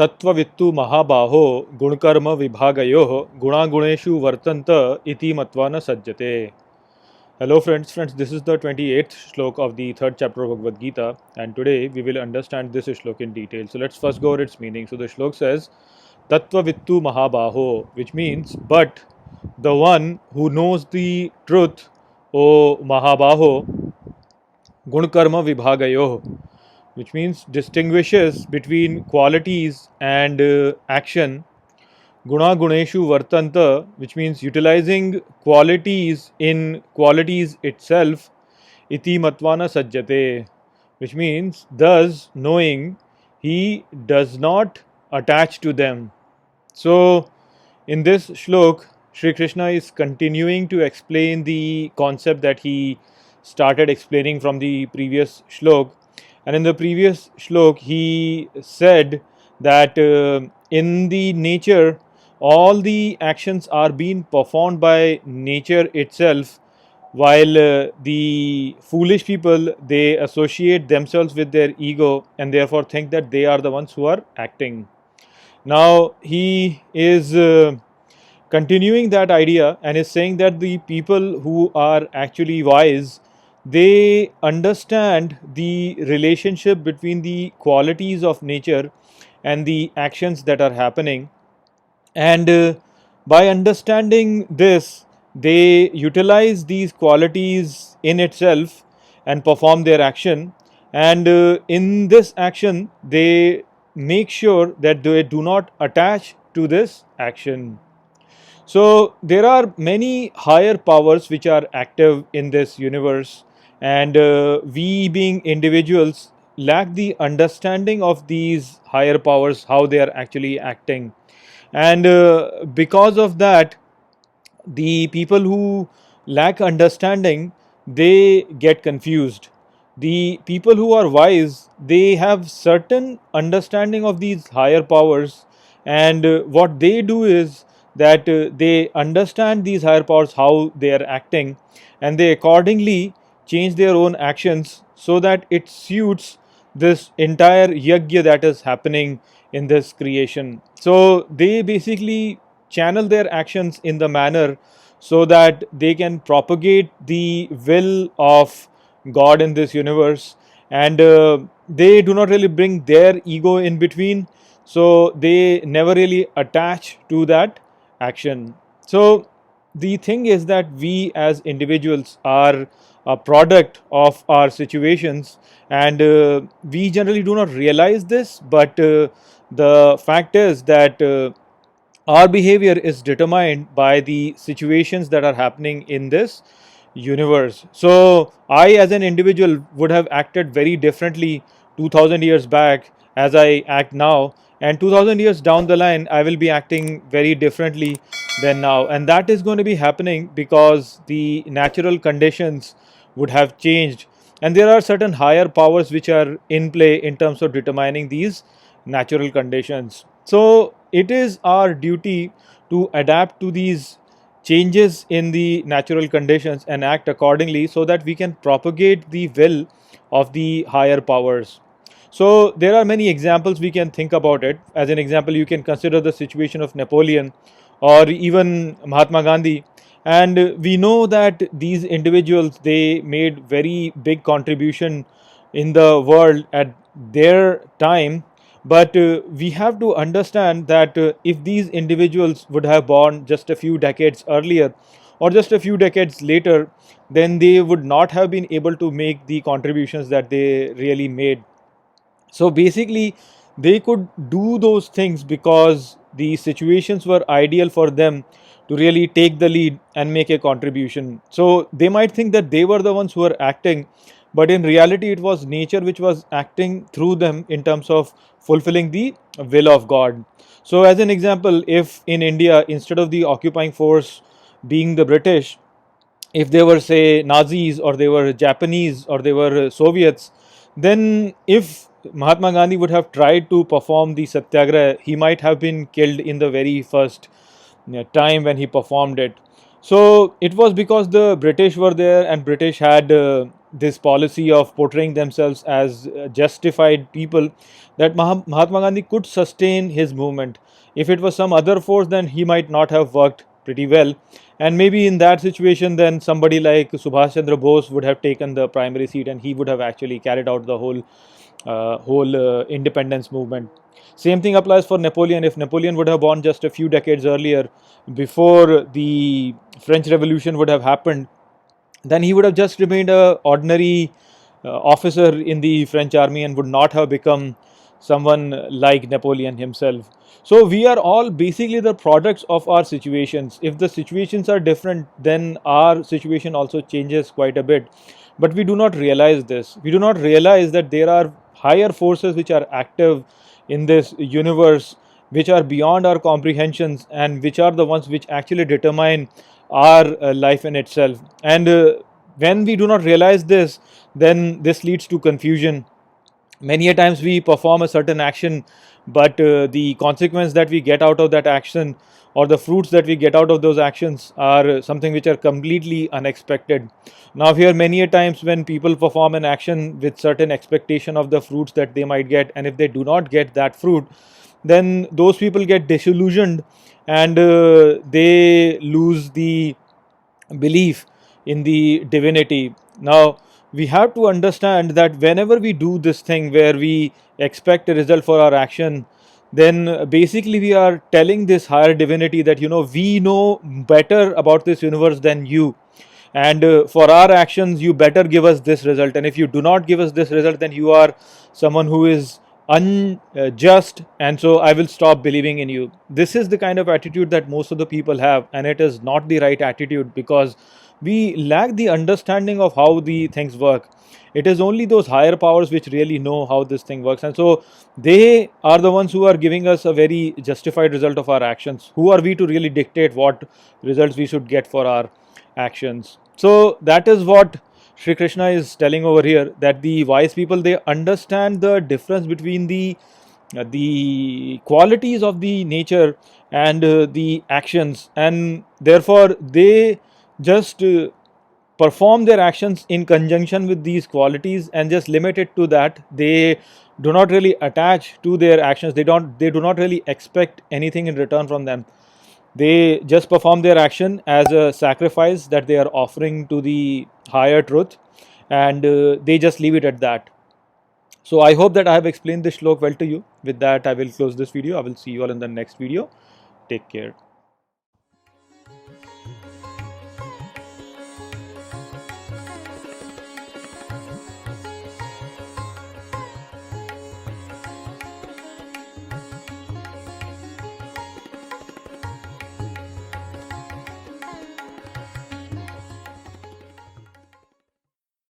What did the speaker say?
तत्त्ववित्तु महाबाहो गुणकर्म विभागयोः गुणागुणेषु वर्तन्त इति मत्वा न सज्जते. Hello friends, this is the 28th shlok of the third chapter of Bhagavad Gita, and today we will understand this shlok in detail. So let's first go over its meaning. So the shlok says Tattvavittu Mahabaho, which means but the one who knows the truth, O Mahabaho, Gunkarma Vibhagayoh, which means distinguishes between qualities and action. Guna Guneshu Vartanta, which means utilizing qualities in qualities itself. Iti Matvana Sajjate, which means thus knowing he does not attach to them. So, in this shlok, Sri Krishna is continuing to explain the concept that he started explaining from the previous shlok. And in the previous shlok, he said that in the nature, all the actions are being performed by nature itself, while the foolish people, they associate themselves with their ego and therefore think that they are the ones who are acting. Now he is continuing that idea and is saying that the people who are actually wise, they understand the relationship between the qualities of nature and the actions that are happening, and by understanding this, they utilize these qualities in itself and perform their action, and in this action they make sure that they do not attach to this action. So there are many higher powers which are active in this universe, and we being individuals lack the understanding of these higher powers, how they are actually acting. And because of that, the people who lack understanding, they get confused. The people who are wise, they have certain understanding of these higher powers, and what they do is that they understand these higher powers, how they are acting, and they accordingly change their own actions so that it suits this entire yajna that is happening in this creation. So they basically channel their actions in the manner so that they can propagate the will of God in this universe, and they do not really bring their ego in between, so they never really attach to that action. So the thing is that we as individuals are a product of our situations, and we generally do not realize this, but the fact is that our behavior is determined by the situations that are happening in this universe. So I as an individual would have acted very differently 2000 years back as I act now, and 2000 years down the line I will be acting very differently than now, and that is going to be happening because the natural conditions would have changed, and there are certain higher powers which are in play in terms of determining these natural conditions. So it is our duty to adapt to these changes in the natural conditions and act accordingly so that we can propagate the will of the higher powers. So there are many examples we can think about it. As an example, you can consider the situation of Napoleon or even Mahatma Gandhi, and we know that these individuals, they made very big contribution in the world at their time, but we have to understand that if these individuals would have born just a few decades earlier or just a few decades later, then they would not have been able to make the contributions that they really made. So basically, they could do those things because the situations were ideal for them to really take the lead and make a contribution. So they might think that they were the ones who were acting, but in reality, it was nature which was acting through them in terms of fulfilling the will of God. So, as an example, if in India, instead of the occupying force being the British, if they were, say, Nazis or they were Japanese or they were Soviets, then if Mahatma Gandhi would have tried to perform the satyagraha, he might have been killed in the very first time when he performed it. So it was because the British were there and British had this policy of portraying themselves as justified people, that Mahatma Gandhi could sustain his movement. If it was some other force, then he might not have worked pretty well. And maybe in that situation, then somebody like Subhash Chandra Bose would have taken the primary seat, and he would have actually carried out the whole independence movement. Same thing applies for Napoleon. If Napoleon would have born just a few decades earlier, before the French Revolution would have happened, then he would have just remained a ordinary officer in the French army and would not have become someone like Napoleon himself. So we are all basically the products of our situations. If the situations are different, then our situation also changes quite a bit. But we do not realize this. We do not realize that there are higher forces which are active in this universe, which are beyond our comprehensions, and which are the ones which actually determine our life in itself. And when we do not realize this, then this leads to confusion. Many a times we perform a certain action, but the consequence that we get out of that action, or the fruits that we get out of those actions, are something which are completely unexpected. Now here, many a times when people perform an action with certain expectation of the fruits that they might get, and if they do not get that fruit, then those people get disillusioned, and they lose the belief in the divinity. Now, we have to understand that whenever we do this thing where we expect a result for our action, then basically we are telling this higher divinity that, we know better about this universe than you. And for our actions, you better give us this result. And if you do not give us this result, then you are someone who is unjust, and so I will stop believing in you. This is the kind of attitude that most of the people have, and it is not the right attitude, because we lack the understanding of how the things work. It is only those higher powers which really know how this thing works, and so they are the ones who are giving us a very justified result of our actions. Who are we to really dictate what results we should get for our actions? So that is what Sri Krishna is telling over here, that the wise people, they understand the difference between the qualities of the nature and the actions, and therefore they just perform their actions in conjunction with these qualities and just limit it to that. They do not really attach to their actions. They do not really expect anything in return from them. They just perform their action as a sacrifice that they are offering to the higher truth, and they just leave it at that. So I hope that I have explained this shlok well to you. With that, I will close this video. I will see you all in the next video. Take care.